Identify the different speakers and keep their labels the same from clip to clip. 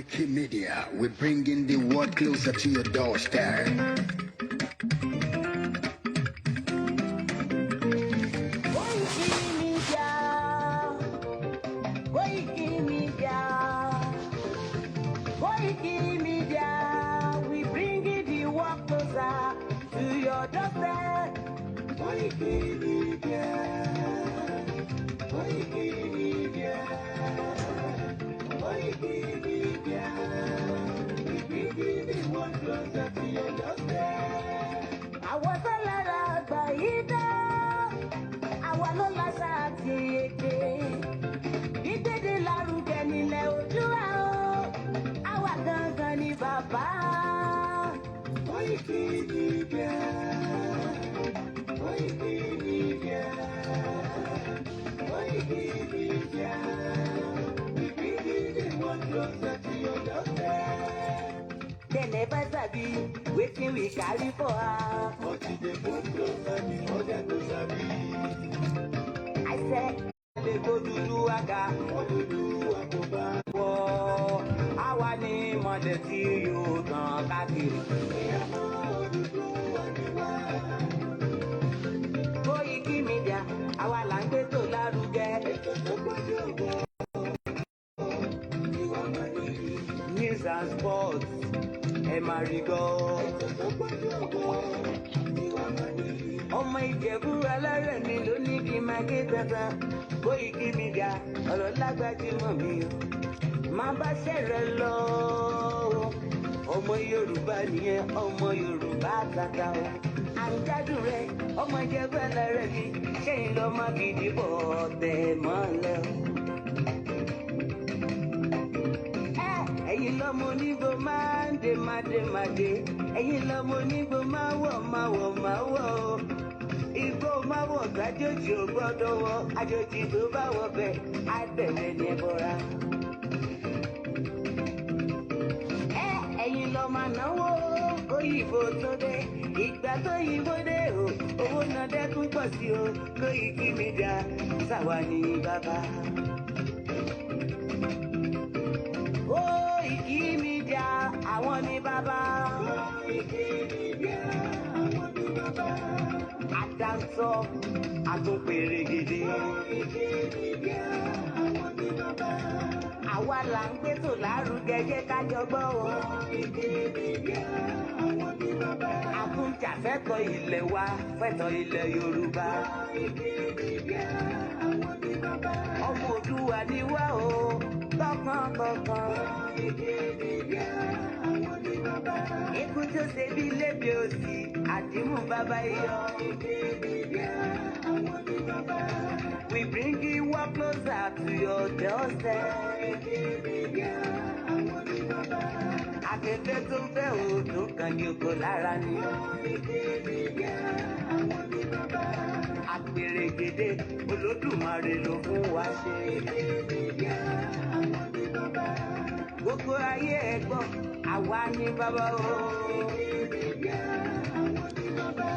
Speaker 1: Koiki Media, we're bringing the world closer to your doorstep.
Speaker 2: Koiki Media, we bringing the world closer to your doorstep. Koiki Media, Koiki Media, Koiki Media, we bringing the world closer to your doorstep. Àwọn tó lára àgbà yìí dá, àwa ló láṣà àti èdè. Ìgbéde lárugẹ nílẹ̀ Oòduà o, àwa gangan ni bàbá. Koiki Media, Koiki Media, Koiki Media, we bringing the world closer to your doorstep. They never sabi wetin we carry for her. But e dey move closer before dem go sabi. I said. Lè kó dúdú àga, ó dúdú àkóbá. Wọ́ àwa ní mọ̀lẹ́ tí yóò tàn káàkiri. Ìyàmọ́ dúdú àdìwá. Koiki Media, àwa là ń gbé tó lárugẹ. Ètò tó gbọ́dọ̀ ògbó. Ìwà mọ̀lẹ́. News and sports, ẹ máa rí gbọ́. Ètò tó gbọ́dọ̀ ògbó. Ìwà mọ̀lẹ́. Ọmọ Ìjẹ̀bú alárẹ̀ mi ló ní kí n máa ké tata. Koiki Media, ọ̀rọ̀ lágbájúmọ̀ mi o, máa bá ṣẹ̀rẹ̀ lọ. Ọmọ Yorùbá nìyẹn, ọmọ Yorùbá tata o. À ń jádùn rẹ, ọmọ Ìjẹ̀bú alárẹ̀ mi, ṣẹ́yìn lọ má gidi bọ̀ tẹ̀ mọ́lẹ̀ o. Ẹ̀yin lọ́mọ onígbò máa ń dé máa dé, ẹ̀yin lọ́mọ onígbò máa wọ̀ o. Igbó máa wọ̀ gbàjòjì ò gbọ́dọ̀ wọ, àjòjì tó bá wọ bẹ̀ á bẹ̀rẹ̀ ní ẹbọra. Ẹ̀yin lọ máa náwó òyìnbó tó dé, ìgbà tó yìnbó dé o, owó náà dẹ́kun pọ̀ sí o. Koiki Media, ṣàwa ní bàbá. Koiki Media, àwọn ní bàbá. Koiki Media, àwọn ní bàbá. Àdáńtọ́ àtúnpèrègèdè. Koiki Media, àwọn ní bàbá. Àwa là ń gbé tò lárugẹ jẹ́ ká jọ gbọ́ o. Koiki Media, àwọn ní bàbá. Àtúnjàfẹ́tọ̀ ilẹ̀ wa fẹ́tọ̀ ilẹ̀ Yorùbá. Koiki Media, àwọn ní bàbá. Ọmọ Oòduà ni wá o, tọkàntọkàn. Koiki Media, àwọn ní bàbá. Ikú tó ṣe bí lébi òsì, àdìmú bàbá iyọ̀. Koiki Media, àwọn ní bàbá. We bring you work closer to your doorstep. Koiki Media, àwọn ní bàbá. Afẹ́fẹ́ tó ń fẹ́ òòdùn kan yòókù lára ni. Koiki Media, àwọn ní bàbá. Àpèrègèdè Olódùmarè ló fún wa ṣe. Koiki Media, àwọn ní bàbá. Gbogbo ayé ẹ gbọ́, àwa ní bàbá o. Koiki Media, àwọn ní bàbá.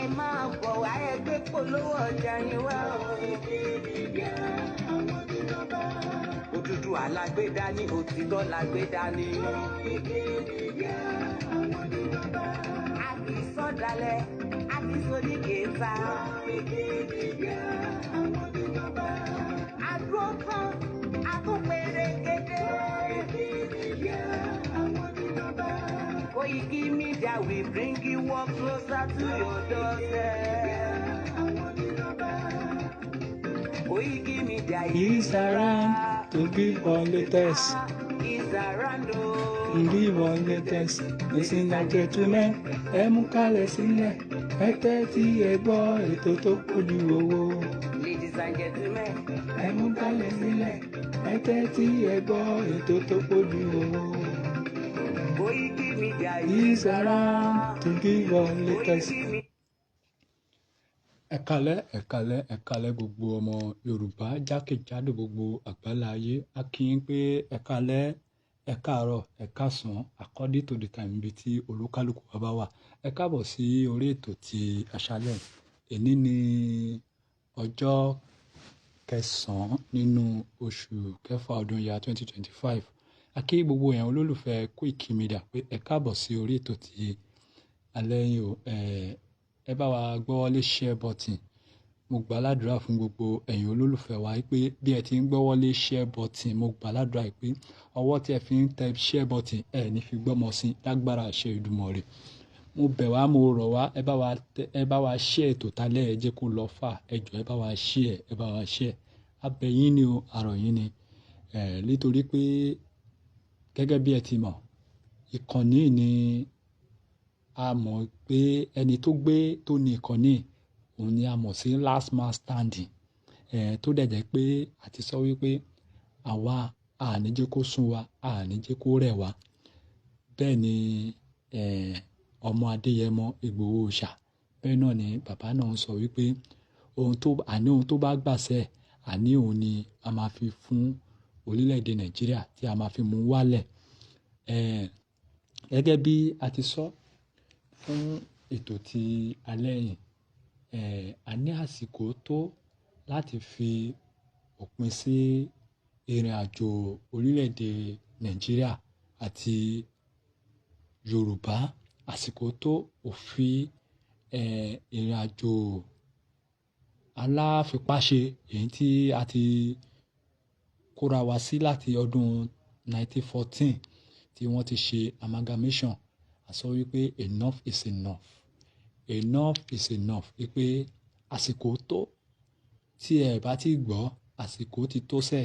Speaker 2: Ẹ máa bọ̀ wá ẹgbẹ́ polówó ọjà yín wá o. Koiki Media, àwọn ní bàbá. Òtútù alágbèdá ní òtítọ́ lágbèdá ní. Koiki Media, àwọn ní bàbá. A kì í sọ̀dálẹ̀, a kì í sórí kẹta. Koiki Media, àwọn ní bàbá. Àdúró kan, àtúnpèrègèdè. Koiki Media, àwọn ní bàbá. Koiki Media, we bring you work closer to your doorstep. Àwọn ní bàbá. Koiki Media
Speaker 3: is around to give all latest.
Speaker 2: Is around o.
Speaker 3: Give all latest. Listen and gentlemen, ẹ mú kálẹ̀ sílẹ̀, ẹ tẹ́tí ẹ gbọ́ ètò tó kojú owó.
Speaker 2: Ladies and gentlemen,
Speaker 3: Ẹ mú kálẹ̀ sílẹ̀, ẹ tẹ́tí ẹ gbọ́ ètò tó kojú owó.
Speaker 2: Koiki Media
Speaker 3: Is around to give all latest. Ẹ̀kálẹ́ gbogbo ọmọ Yorùbá jákèjádò gbogbo àgbáláyé. A kí yín pé ẹ̀kálẹ́, ẹ̀káàárọ̀, ẹ̀káàsán, according to the time ibi tí olúkálùkù wa bá wà. Ẹ káàbọ̀ sí orí ètò ti àṣálẹ́. Èní ni ọjọ́ 9 nínú oṣù kẹfà ọdún ya 2025. A kí gbogbo èèyàn olólùfẹ́ Koiki Media pé ẹ káàbọ̀ sí orí ètò tí alẹ́ yìí o. Ẹ bá wa gbọ́wọ́lé share button. Mo gbà ládùúrà fún gbogbo ẹ̀yin olólùfẹ́ wa pé bí ẹ ti ń gbọ́wọ́lé share button, mo gbà ládùúrà pé ọwọ́ tí ẹ fi ń tẹ share button ẹ ní fi gbọ́mọ sí lágbára àṣẹ Èdùmàrè. Mo bẹ̀ wá, mo rọ̀ wá, ẹ bá wa share ètò tálẹ́ ẹ jẹ́ kó lọ fà. Ẹ jọ̀ọ́ ẹ bá wa share, ẹ bá wa share. Abẹ́ yín ni o, àrọ̀ yín ni. Nítorí pé gẹ́gẹ́ bí ẹ ti mọ̀, ìkànnì ni a mọ̀ pé ẹni tó ní ìkànnì òun ni a mọ̀ sí last man standing. Tó dẹ̀ jẹ́ pé a ti sọ wípé àwa a ní jẹ́ kó sún wa, a ní jẹ́ kó rẹ̀ wá. Bẹ́ẹ̀ ni ọmọ Adéyẹmọ Ìgbòho Òòṣà. Bẹ́ẹ̀ náà ni bàbá náà ń sọ wípé ohun tó bá gbàṣẹ, àní òun ni a máa fi fún orílẹ̀-èdè Nàìjíríà tí a máa fi mú wálẹ̀. Gẹ́gẹ́ bí a ti sọ fún ètò tí alẹ́ yìí, a ní àsìkò tó láti fi òpin sí ìrìn àjò orílẹ̀-èdè Nàìjíríà àti Yorùbá. Àsìkò tó òfin ìrìn àjò aláfipáṣe èyí tí a ti kóra wa sí láti ọdún 1914 tí wọ́n ti ṣe amalgamation. A sọ wípé enough is enough. Enough is enough. Wípé àsìkò tó, tí ẹ bá ti gbọ́, àsìkò ti tó sẹ́.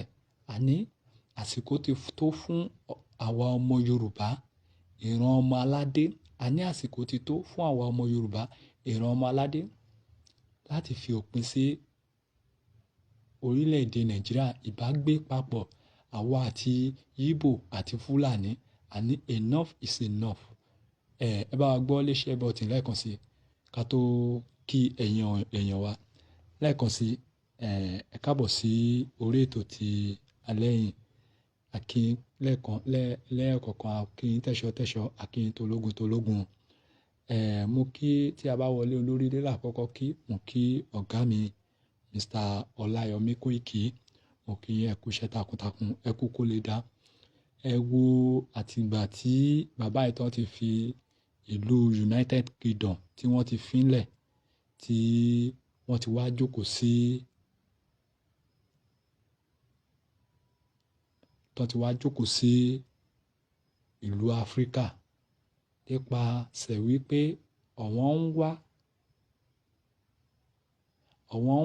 Speaker 3: Àní àsìkò ti tó fún àwa ọmọ Yorùbá, ìran ọmọ aládé. Àní àsìkò ti tó fún àwa ọmọ Yorùbá, ìran ọmọ aládé láti fi òpin sí orílẹ̀-èdè Nàìjíríà, ìbágbé papọ̀ àwa àti Yíbò àti Fúlàní. Àní enough is enough. Ẹ bá wa gbọ́ lé share button lẹ́ẹ̀kan sí ká tó kí èèyàn wa lẹ́ẹ̀kan sí. Ẹ káàbọ̀ sí orí ètò tí alẹ́ yìí. Àkíyín lẹ́ẹ̀kọ̀kan, àkíyín tẹ̀ṣọ́, àkíyín tológun. Mo kí tí a bá wọlé olórí dé lákọ́kọ́ kí, mo kí ọ̀gá mi Mr. Ọláyọmí Koiki. Mo kí ẹ kú iṣẹ́ takuntakun, ẹ kú kó lè dá. Ẹ wo àtìgbà tí bàbá ìtàn ti fi ìlú United Kingdom tí wọ́n ti fínlẹ̀, tí wọ́n ti wá jókòó sí ìlú Áfríkà nípasẹ̀ wípé ọ̀wọ́n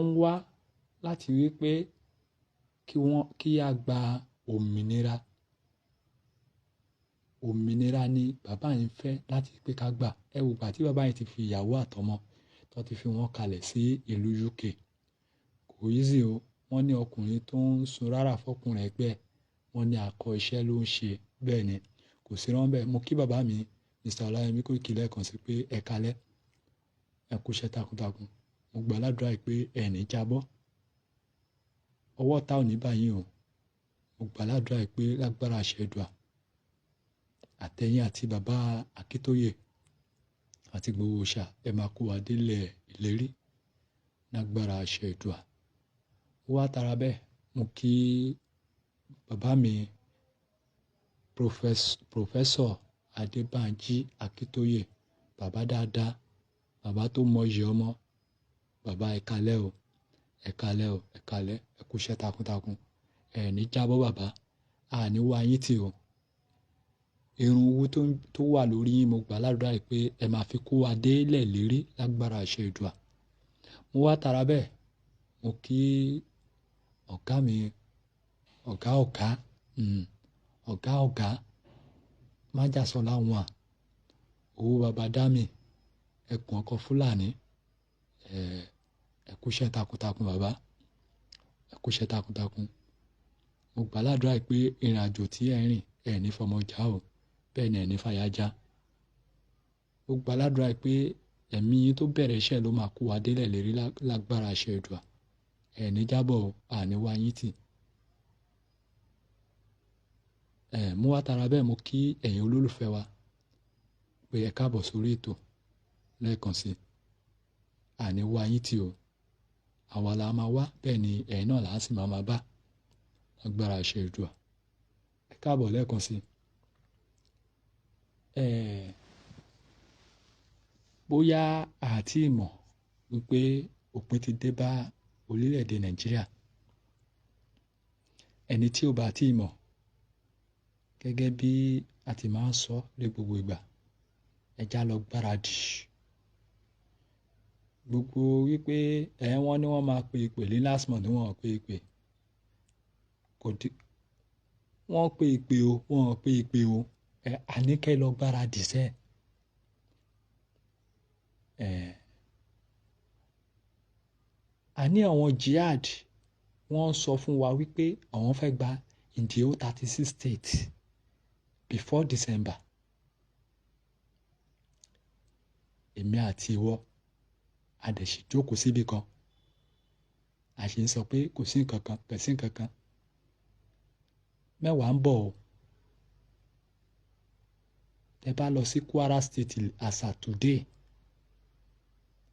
Speaker 3: ń wá láti wípé kí a gba òmìnira. Òmìnira ni bàbá yìí ń fẹ́ láti pé ká gbà. Ẹ wò gbà tí bàbá yìí ti fi ìyàwó àtọmọ tó ti fi wọ́n kalẹ̀ sí ìlú UK. Kò easy o. Wọ́n ní ọkùnrin tó ń sun rárá fọkùnrin ẹgbẹ́, wọ́n ní akọ iṣẹ́ ló ń ṣe. Bẹ́ẹ̀ ni kò sí rán bẹ́ẹ̀. Mo kí bàbá mi Mr. Ọláyọmí Koiki lẹ́ẹ̀kan sí pé ẹ kalẹ́, ẹ kú iṣẹ́ takuntakun. Mo gbà ládùúrà pé ẹ ní jábọ́, ọwọ́ ta ò ní bá yín o. Mo gbà ládùúrà pé lágbára àṣẹ Èdùà, àtẹ̀yìn àti bàbá Akíntóyè àti Ìgbòho Òòṣà ẹ máa kó wa délẹ̀ ìlérí lágbára àṣẹ Èdùà. Ó wá tara bẹ́ẹ̀. Mo kí bàbá mi Professor Adébánjí Akíntóyè, bàbá dáadáa, bàbá tó mọyì ọmọ. Bàbá ẹ kalẹ́ o, ẹ kú iṣẹ́ takuntakun. Ẹ ní jábọ́ bàbá, a ní wá yín tì o. Irun owó tó wà lórí yín, mo gbà ládùúrà pé ẹ máa fi kó wa délẹ̀ lérí lágbára àṣẹ Èdùà. Mo wá tara bẹ́ẹ̀. Mo kí ọ̀gá mi, ọ̀gá májàsọ́lá wọn, owó bàbá dámì, ẹkùn ọkọ̀ Fúlàní. Ẹ kú iṣẹ́ takuntakun bàbá, ẹ kú iṣẹ́ takuntakun. Mo gbà ládùúrà pé ìrìn àjò tí ẹ rìn ẹ ní fọmọ já o, bẹ́ẹ̀ ni ẹ ní fàyà já. Mo gbà ládùúrà pé ẹ̀mí yín tó bẹ̀rẹ̀ iṣẹ́ ló máa kó wa délẹ̀ lérí lágbára àṣẹ Èdùà. Ẹ ní jábọ̀ o, a ní wá yín tì. Mo wá tara bẹ́ẹ̀. Mo kí ẹ̀yin olólùfẹ́ wa pé ẹ káàbọ̀ sórí ètò lẹ́ẹ̀kan sí. A ní wá yín tì o. Àwa la máa wá, bẹ́ẹ̀ ni ẹ̀yin náà là á sì máa bá lágbára àṣẹ Èdùà. Ẹ káàbọ̀ lẹ́ẹ̀kan sí bóyá àti ìmọ̀ wípé òpin ti dé bá orílẹ̀-èdè Nàìjíríà. Ẹni tí ò bá tí ì mọ̀, gẹ́gẹ́ bí a ti máa ń sọ ní gbogbo ìgbà, ẹja lọ gbáradì. Gbogbo wípé wọ́n ní wọ́n máa pe ìpè ní last month, wọ́n pe ìpè. Wọ́n pe ìpè o, wọ́n pe ìpè o. Àníkẹ́ lọ gbáradì sẹ́. A ní àwọn jihad wọ́n sọ fún wa wípé àwọn fẹ́ gba in the whole 36 states before December. Èmi àti ìwọ a dẹ̀ sì jókòó síbi kan, a sì ń sọ pé kò sí nǹkan kan, kò sí nǹkan kan. Mẹ́wàá ń bọ̀ o. Tẹ́ bá lọ sí Kwara State as at today,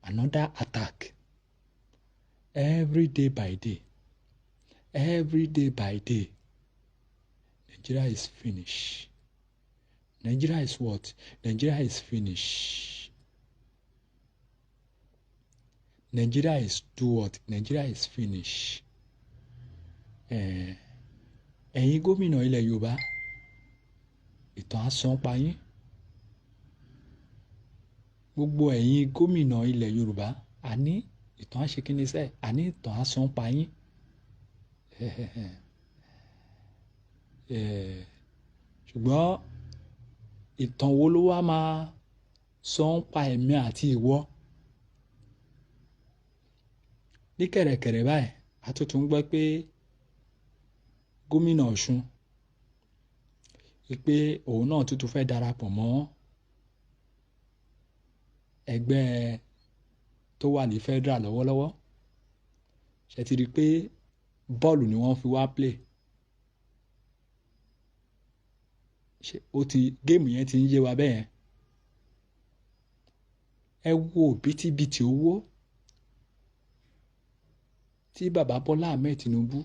Speaker 3: another attack. Every day by day. Every day by day. Nigeria is finished. Nigeria is what? Nigeria is finished. Nigeria is do what? Nigeria is finished. Ẹ̀yin gómìnà ilẹ̀ Yorùbá, ìtàn á san pa yín. Gbogbo ẹ̀yin gómìnà ilẹ̀ Yorùbá, àní ìtàn á ṣe kí ni sẹ́? Àní ìtàn á san pa yín. Ṣùgbọ́n ìtàn wo ló wá máa san pa ẹ̀mí àti ìwọ? Ní kẹ̀rẹ̀kẹ̀rẹ̀ báyìí, a tún gbọ́ pé gómìnà Ọ̀ṣun wípé òun náà tuntun fẹ́ darapọ̀ mọ́ ẹgbẹ́ tó wà ní federal lọ́wọ́lọ́wọ́. Ṣé ti rí i pé bọ́ọ̀lù ni wọ́n fi wá play? Géèmù yẹn ti ń yé wa bẹ́ẹ̀. Ẹ wo bítíbitì owó tí bàbá Bọ́lá Ahmed Tinubu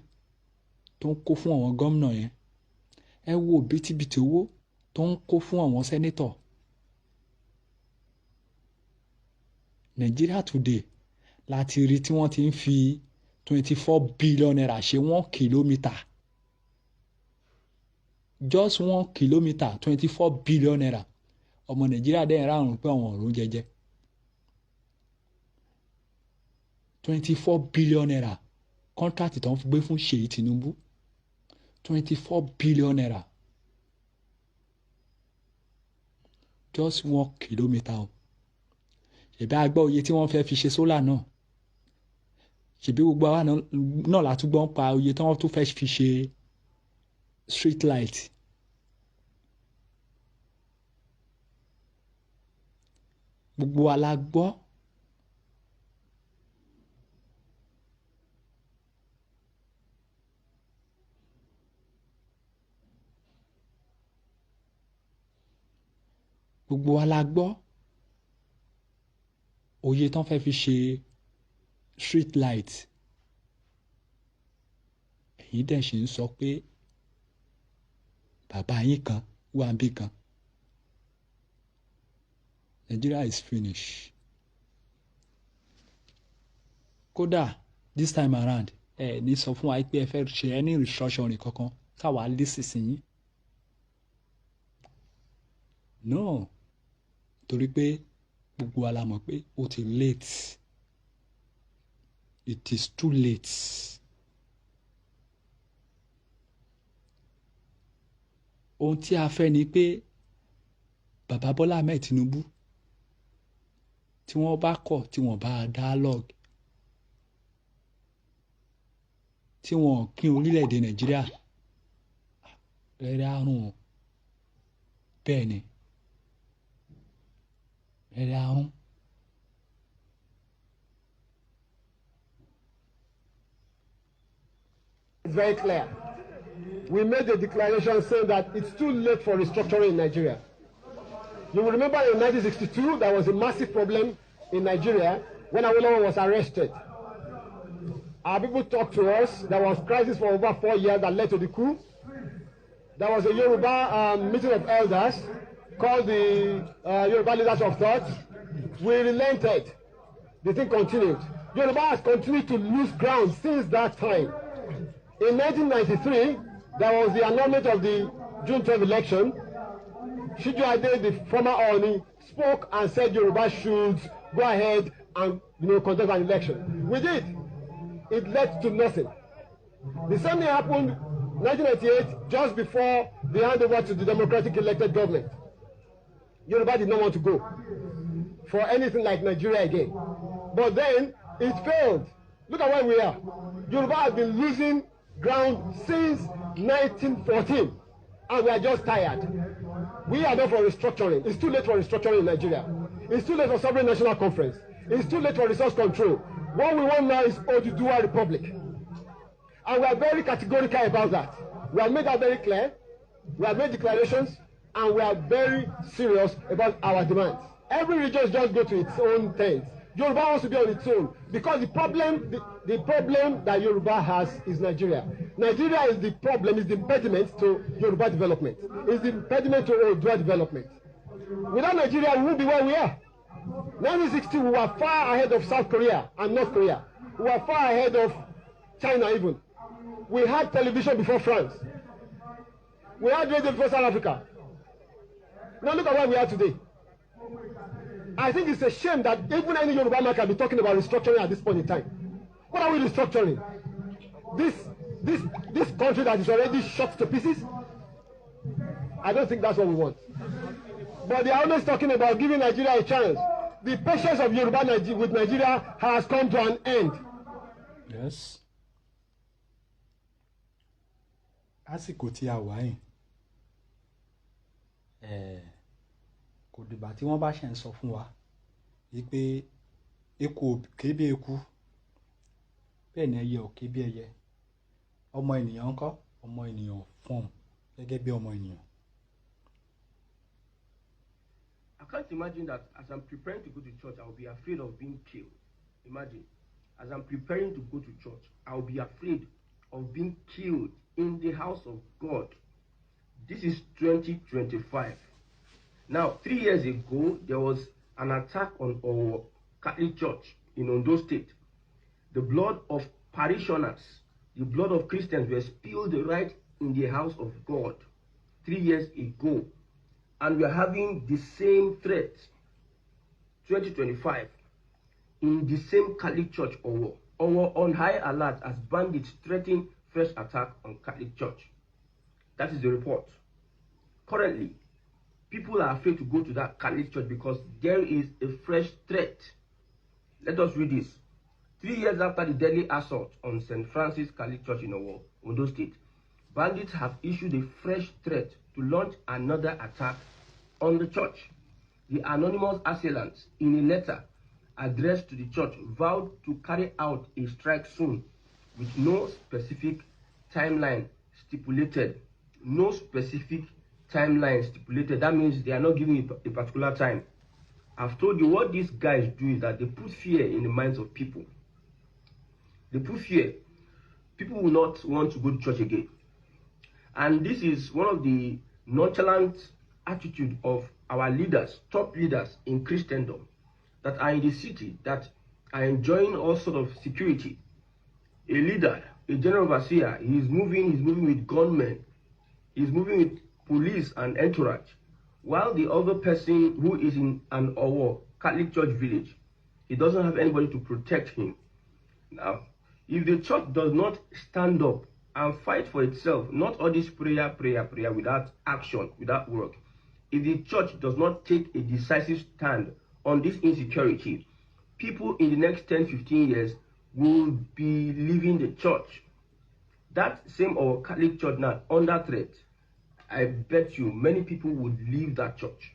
Speaker 3: tó ń kó fún àwọn gómìnà yẹn. Ẹ wo bítíbitì owó tó ń kó fún àwọn sẹ́nétọ̀. Nigeria Today láti rí tí wọ́n ti ń fi 24 billion naira ṣe 1 kilometre. Just 1 kilometre, 24 billion naira. Ọmọ Nàìjíríà dẹ́yìn ráhùn pé àwọn ọ̀run jẹjẹ. 24 billion naira. Contract tó ń gbé fún Ṣèyí Tinubu. 24 billion naira. Just 1 kilometre. Ṣèbí a gbọ́ oye tí wọ́n fẹ́ fi ṣe sólà náà. Ṣèbí gbogbo àwa náà látúgbọ́n pa oye tí wọ́n tún fẹ́ fi ṣe street light. Gbogbo wa la gbọ́. Gbogbo wa la gbọ́ oye tán fẹ́ fi ṣe street light. Ẹ̀yin dẹ̀ sì ń sọ pé bàbá yín kan wà níbí kan. Nigeria is finished. Kódà this time around ní sọ fún wa pé ẹ fẹ́ ṣe any restructuring kankan káwa lé sísìn yín. No, torí pé gbogbo wa la mọ̀ pé ó ti late. It is too late. Ohun tí a fẹ́ ni pé bàbá Bọ́lá Ahmed Tinubu tí wọ́n bá kọ̀, tí wọ́n bá dialogue, tí wọ́n pín orílẹ̀-èdè Nàìjíríà, rẹ́rẹ́ àrùn bẹ́ẹ̀ ni. Rẹ́rẹ́ àrùn.
Speaker 4: It's very clear. We made a declaration saying that it's too late for restructuring in Nigeria. You will remember in 1962, there was a massive problem in Nigeria when Awolowo was arrested. Our people talked to us. There was crisis for over 4 years that led to the coup. there was a Yoruba meeting of elders called the Yoruba Leaders of Thought. We relented. The thing continued. Yoruba has continued to lose ground since that time. In 1993, there was the annulment of the June 12 election. Shiju Ade, the former Oni, spoke and said Yoruba should go ahead and conduct an election. We did. It led to nothing. The same thing happened in 1998, just before the handover to the democratic elected government. Yoruba did not want to go for anything like Nigeria again. But then it failed. Look at where we are. Yoruba has been losing ground since 1914, and we are just tired. We are not for restructuring. It's too late for restructuring in Nigeria. It's too late for sovereign national conference. It's too late for resource control. What we want now is Oduduwa Republic. And we are very categorical about that. We have made that very clear. We have made declarations, and we are very serious about our demands. Every region just go to its own tent. Yoruba wants to be on its own because the problem that Yoruba has is Nigeria. Nigeria is the problem, is the impediment to Yoruba development. Is the impediment to Oduduwa development. Without Nigeria, we won't be where we are. 1960, we were far ahead of South Korea and North Korea. We were far ahead of China even. We had television before France. We had radio before South Africa. Now look at where we are today. I think it's a shame that even any Yoruba man can be talking about restructuring at this point in time. What are we restructuring? This country that is already shot to pieces? I don't think that's what we want. But they are always talking about giving Nigeria a chance. The patience of Yoruba with Nigeria has come to an end.
Speaker 3: Yes. Àsìkò tí a wà yìí. Kò dìgbà tí wọ́n bá ṣe ń sọ fún wa wípé eku ò ké bí eku, bẹ́ẹ̀ ni ẹyẹ ò ké bí ẹyẹ. Ọmọ ènìyàn ńkọ́? Ọmọ ènìyàn fọ̀hún gẹ́gẹ́ bí ọmọ ènìyàn.
Speaker 5: I can't imagine that as I'm preparing to go to church, I will be afraid of being killed. Imagine, as I'm preparing to go to church, I will be afraid of being killed in the house of God. This is 2025. Now, 3 years ago, there was an attack on our Catholic Church in Ondo State. The blood of parishioners, the blood of Christians were spilled right in the house of God 3 years ago. And we are having the same threat, 2025, in the same Catholic Church. Or on high alert as bandits threaten fresh attack on Catholic Church. That is the report. Currently, people are afraid to go to that Catholic Church because there is a fresh threat. Let us read this. 3 years after the deadly assault on St. Francis Catholic Church in Ondo State, bandits have issued a fresh threat to launch another attack on the church. The anonymous assailants, in a letter addressed to the church, vowed to carry out a strike soon with no specific timeline stipulated. No specific timeline stipulated. That means they are not giving a particular time. I've told you what these guys do is that they put fear in the minds of people. They put fear. People will not want to go to church again. And this is one of the nonchalant attitude of our leaders, top leaders in Christendom, that are in the city, that are enjoying all sort of security. A leader, a general overseer, he's moving with gunmen, he's moving with police and entourage, while the other person who is in an Catholic Church village, he doesn't have anybody to protect him. Now, if the church does not stand up and fight for itself, not all this prayer without action, without work, if the church does not take a decisive stand on this insecurity, people in the next 10-15 years will be leaving the church. That same Catholic Church now under threat. I bet you many people would leave that church.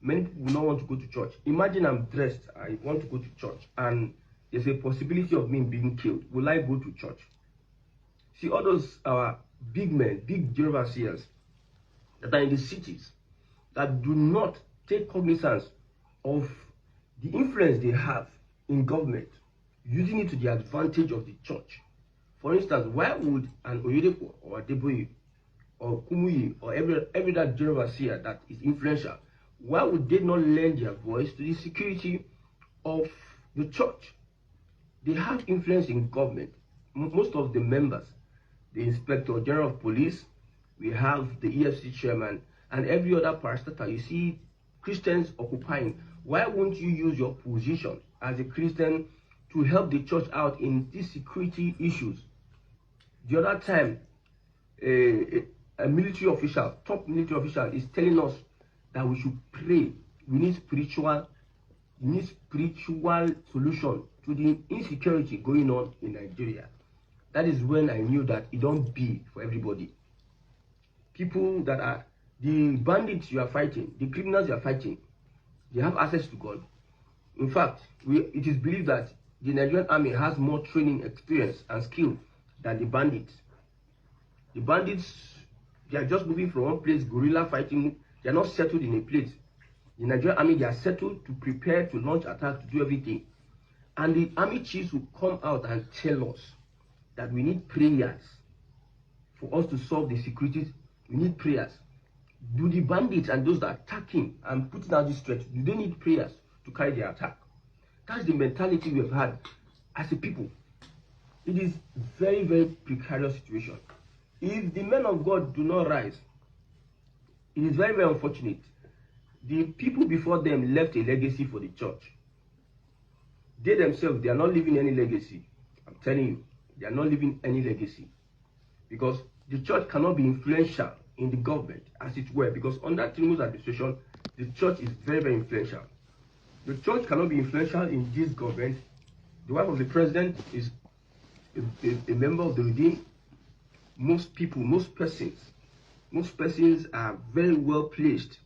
Speaker 5: Many people will not want to go to church. Imagine I'm dressed, I want to go to church, and there's a possibility of me being killed. Will I go to church? See, all those big men, big overseers that are in the cities, that do not take cognizance of the influence they have in government, using it to the advantage of the church. For instance, why would an Oyedepo or a Deboye or Kumuyi or every that general overseer that is influential, why would they not lend their voice to the security of the church? They have influence in government. Most of the members, the Inspector General of Police, we have the EFC chairman, and every other parastatal, you see Christians occupying. Why won't you use your position as a Christian to help the church out in these security issues? The other time, a military official, top military official, is telling us that we should pray. We need spiritual solution to the insecurity going on in Nigeria. That is when I knew that it don't be for everybody. People that are the bandits you are fighting, the criminals you are fighting, they have access to God. In fact, it is believed that the Nigerian army has more training, experience, and skill than the bandits. The bandits, they are just moving from one place, guerrilla fighting. They are not settled in a place. The Nigerian army, they are settled to prepare to launch attack, to do everything. And the army chiefs will come out and tell us that we need prayers for us to solve the security. We need prayers. Do the bandits and those that are attacking and putting out this threat, do they need prayers to carry their attack? That's the mentality we've had as a people. It is very, very precarious situation. If the men of God do not rise, it is very, very unfortunate. The people before them left a legacy for the church. They themselves, they are not leaving any legacy. I'm telling you, they are not leaving any legacy. Because the church cannot be influential in the government, as it were, because under Tinubu's administration, the church is very, very influential. The church cannot be influential in this government. The wife of the president is a member of the Redeemed. Most people, most persons are very well placed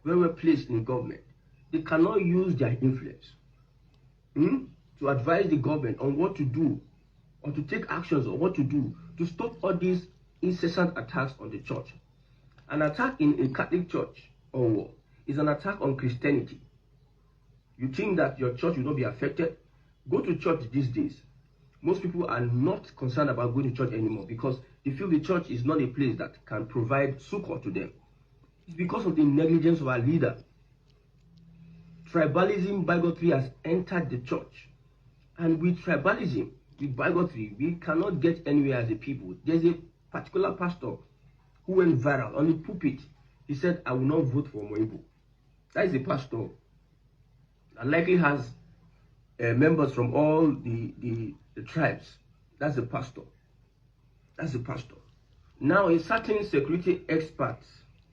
Speaker 5: in government. They cannot use their influence to advise the government on what to do, or to take actions on what to do to stop all these incessant attacks on the church. An attack in a Catholic church is an attack on Christianity. You think that your church will not be affected? Go to church these days. Most people are not concerned about going to church anymore because they feel the church is not a place that can provide succor to them. It's because of the negligence of our leader. Tribalism, bigotry has entered the church. And with tribalism, with bigotry, we cannot get anywhere as a people. There's a particular pastor who went viral on the pulpit. He said, I will not vote for Moibu. That is a pastor that likely has members from all the tribes. That's a pastor. That's a pastor. Now, a certain security expert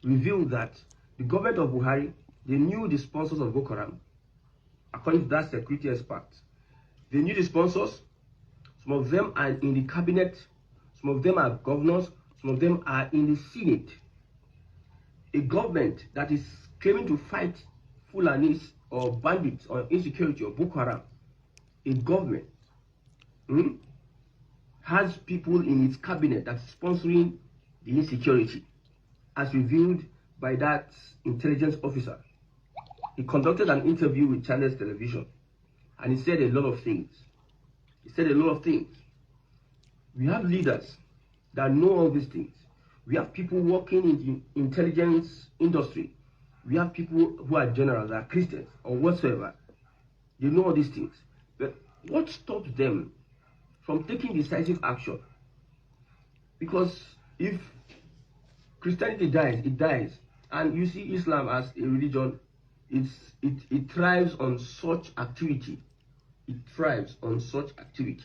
Speaker 5: revealed that the government of Buhari, they knew the sponsors of Boko Haram. According to that security expert, they knew the sponsors. Some of them are in the cabinet. Some of them are governors. Some of them are in the Senate. A government that is claiming to fight Fulanis or bandits or insecurity or Boko Haram, a government has people in its cabinet that's sponsoring the insecurity, as revealed by that intelligence officer. He conducted an interview with Channels Television, and he said a lot of things. We have leaders that know all these things. We have people working in the intelligence industry. We have people who are generals, that are Christians or whatsoever. They know all these things. But what stops them from taking decisive action? Because if Christianity dies, it dies. And you see Islam as a religion, it thrives on such activity. It thrives on such activity.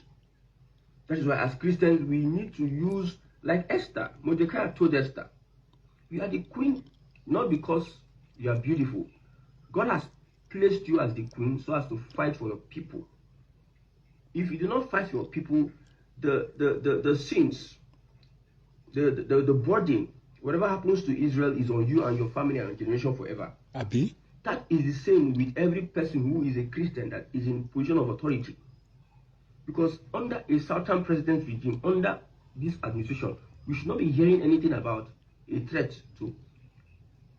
Speaker 5: That is why as Christians, we need to use, like Esther, Mordecai told Esther, you are the queen, not because you are beautiful. God has placed you as the queen so as to fight for your people. If you do not fight for your people, the sins, the burden, whatever happens to Israel is on you and your family and your generation forever.
Speaker 3: Abi?
Speaker 5: That is the same with every person who is a Christian that is in position of authority. Because under a certain president's regime, under this administration, we should not be hearing anything about a threat to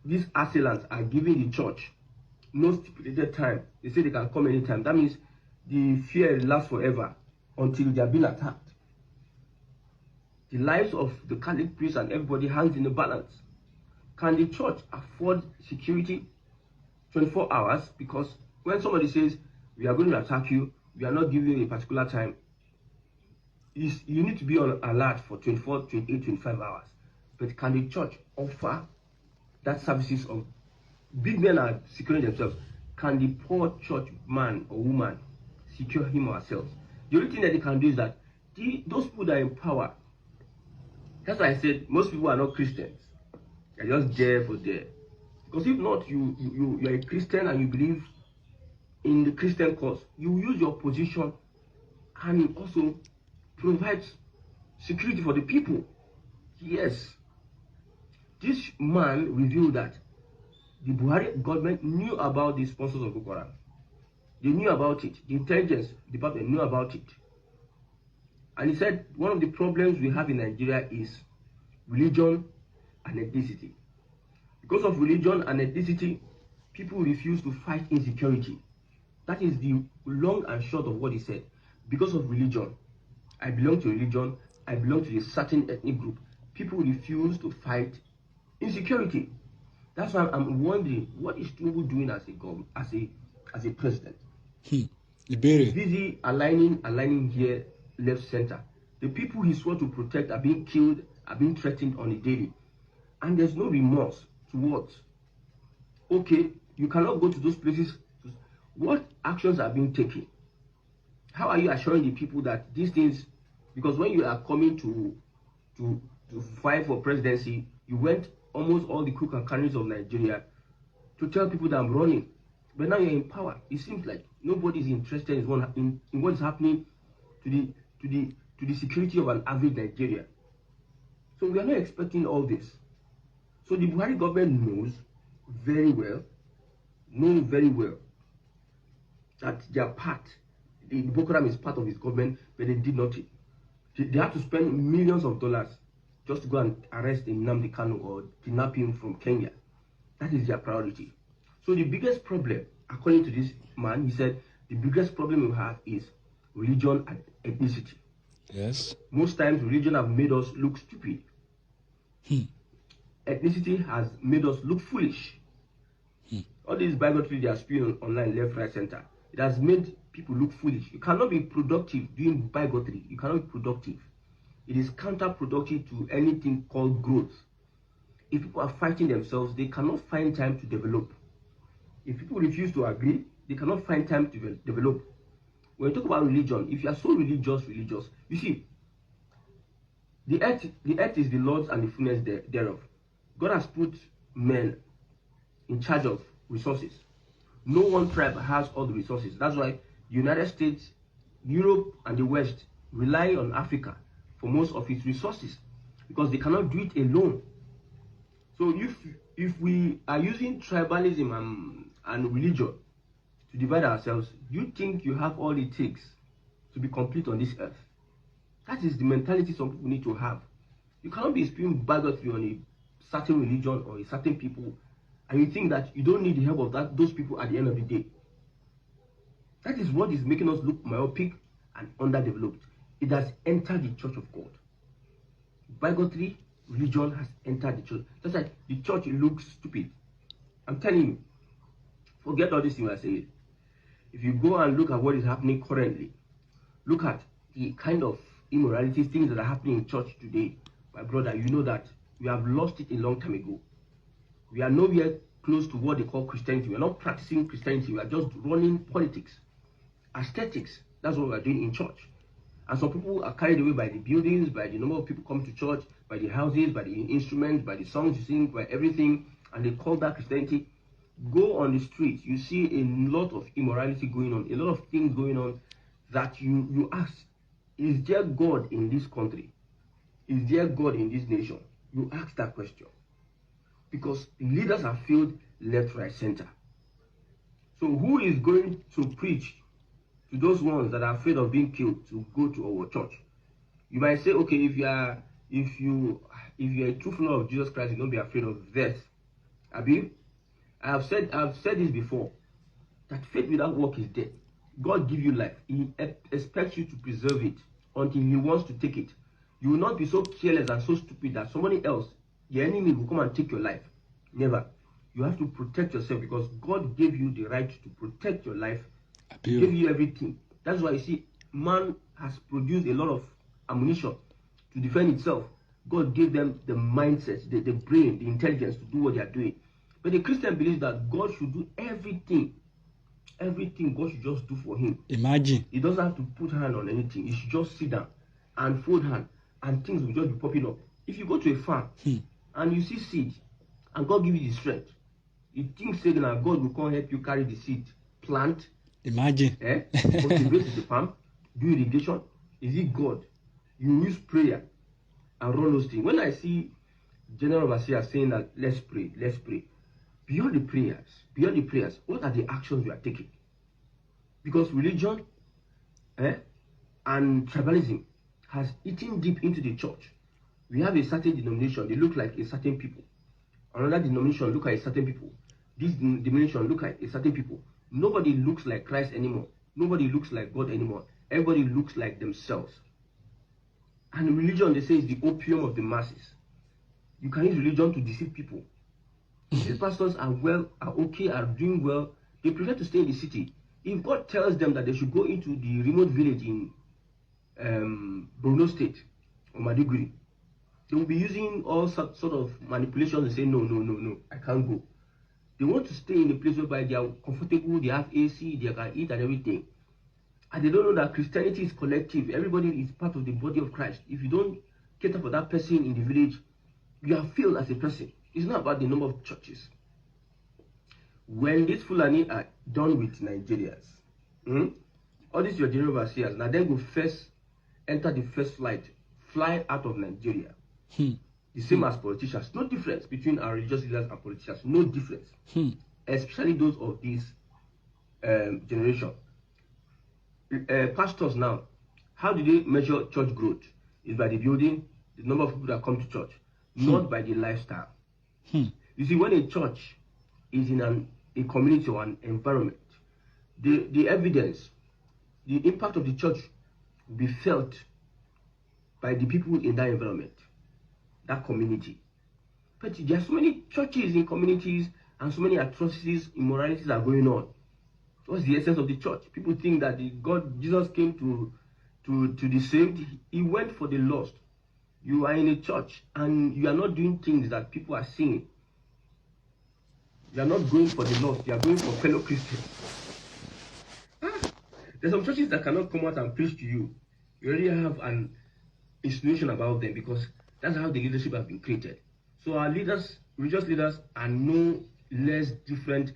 Speaker 5: these assailants are giving the church no stipulated time. They say they can come anytime. That means the fear lasts forever until they are being attacked. The lives of the Catholic priests and everybody hangs in the balance. Can the church afford security 24 hours? Because when somebody says, we are going to attack you, we are not giving you a particular time, you need to be on alert for 24, 28, 25 hours. But can the church offer that services of big men are securing themselves? Can the poor church man or woman secure him or herself? The only thing that they can do is that those people that are in power, that's why I said most people are not Christians. They're just there for there. Because if not, you are a Christian and you believe in the Christian cause, you use your position and also provide security for the people. Yes. This man revealed that the Buhari government knew about the sponsors of Boko Haram. They knew about it. The intelligence department knew about it. And he said one of the problems we have in Nigeria is religion and ethnicity. Because of religion and ethnicity, people refuse to fight insecurity. That is the long and short of what he said. Because of religion, I belong to religion, I belong to a certain ethnic group. People refuse to fight insecurity. That's why I'm wondering, what is Tinubu doing as a government, as a president? Busy aligning here, left, center. The people he swore to protect are being killed, are being threatened on a daily, and there's no remorse towards. Okay, you cannot go to those places. What actions are being taken? How are you assuring the people that these things? Because when you are coming to fight for presidency, you went almost all the crook and crannies of Nigeria to tell people that I'm running. But now you're in power. It seems like nobody is interested in what is happening to the security of an average Nigeria. So we are not expecting all this. So the Buhari government knows very well that their part, the Boko Haram is part of his government, but they did nothing. They had to spend millions of dollars just to go and arrest Nnamdi Kanu or kidnap him from Kenya. That is their priority. So the biggest problem, according to this man, he said, the biggest problem we have is religion and ethnicity.
Speaker 3: Yes.
Speaker 5: Most times religion have made us look stupid. Ethnicity has made us look foolish. All these bigotry they are spewing online, left, right, center, it has made people look foolish. You cannot be productive doing bigotry. You cannot be productive. It is counterproductive to anything called growth. If people are fighting themselves, they cannot find time to develop. If people refuse to agree, they cannot find time to develop. When you talk about religion, if you are so religious, you see, the earth is the Lord's and the fullness thereof. God has put men in charge of resources. No one tribe has all the resources. That's why the United States, Europe, and the West rely on Africa for most of its resources because they cannot do it alone. So if we are using tribalism and religion to divide ourselves, you think you have all it takes to be complete on this earth? That is the mentality some people need to have. You cannot be spewing bigotry on a certain religion or a certain people, and you think that you don't need the help of those people at the end of the day. That is what is making us look myopic and underdeveloped. It has entered the church of God. Bigotry, religion has entered the church. That's why the church looks stupid. I'm telling you, forget all this thing I say. If you go and look at what is happening currently, look at the kind of immorality, things that are happening in church today, my brother, you know that we have lost it a long time ago. We are nowhere close to what they call Christianity. We are not practicing Christianity. We are just running politics, aesthetics. That's what we are doing in church. And some people are carried away by the buildings, by the number of people coming to church, by the houses, by the instruments, by the songs you sing, by everything, and they call that Christianity. Go on the streets, you see a lot of immorality going on, a lot of things going on that you ask, is there God in this country? Is there God in this nation? You ask that question. Because leaders have failed left, right, center. So who is going to preach to those ones that are afraid of being killed to go to our church? You might say, okay, if you're a true follower of Jesus Christ, you don't be afraid of death. Abi, I have said this before, that faith without work is dead. God give you life. He expects you to preserve it until he wants to take it. You will not be so careless and so stupid that somebody else, your enemy, will come and take your life. Never. You have to protect yourself because God gave you the right to protect your life. He gave you everything. That's why you see, man has produced a lot of ammunition to defend itself. God gave them the mindset, the brain, the intelligence to do what they are doing. But the Christian believes that God should do everything. Everything God should just do for him.
Speaker 3: Imagine.
Speaker 5: He doesn't have to put hand on anything. He should just sit down and fold hand, and things will just be popping up. If you go to a farm and you see seed, and God give you the strength, you think saying that God will come help you carry the seed, plant,
Speaker 3: Imagine.
Speaker 5: cultivate the farm, do irrigation. Is it God? You use prayer and run those things. When I see General Overseer saying that let's pray, beyond the prayers, what are the actions we are taking? Because religion and tribalism has eaten deep into the church. We have a certain denomination, they look like a certain people. Another denomination look like a certain people. This denomination look like a certain people. Nobody looks like Christ anymore. Nobody looks like God anymore. Everybody looks like themselves. And religion, they say, is the opium of the masses. You can use religion to deceive people. These pastors are okay, are doing well. They prefer to stay in the city. If God tells them that they should go into the remote village in Borno State or Maiduguri, they will be using all sort of manipulations and say, no, I can't go. They want to stay in a place whereby they are comfortable, they have AC, they can eat and everything. And they don't know that Christianity is collective. Everybody is part of the body of Christ. If you don't cater for that person in the village, you have failed as a person. It's not about the number of churches. When these Fulani are done with Nigerians, all these your general overseers, now then go first enter the first flight, fly out of Nigeria. The same as politicians. No difference between our religious leaders and politicians. No difference. Especially those of this generation. Pastors now, how do they measure church growth? It's by the building, the number of people that come to church, not by the lifestyle. You see, when a church is in a community or an environment, the evidence, the impact of the church will be felt by the people in that environment, that community. But there are so many churches in communities and so many atrocities, immoralities are going on. What's the essence of the church? People think that Jesus came to the saved. He went for the lost. You are in a church and you are not doing things that people are seeing. You are not going for the lost. You are going for fellow Christians. There's some churches that cannot come out and preach to you. You already have an insinuation about them because that's how the leadership has been created. So our leaders, religious leaders, are no less different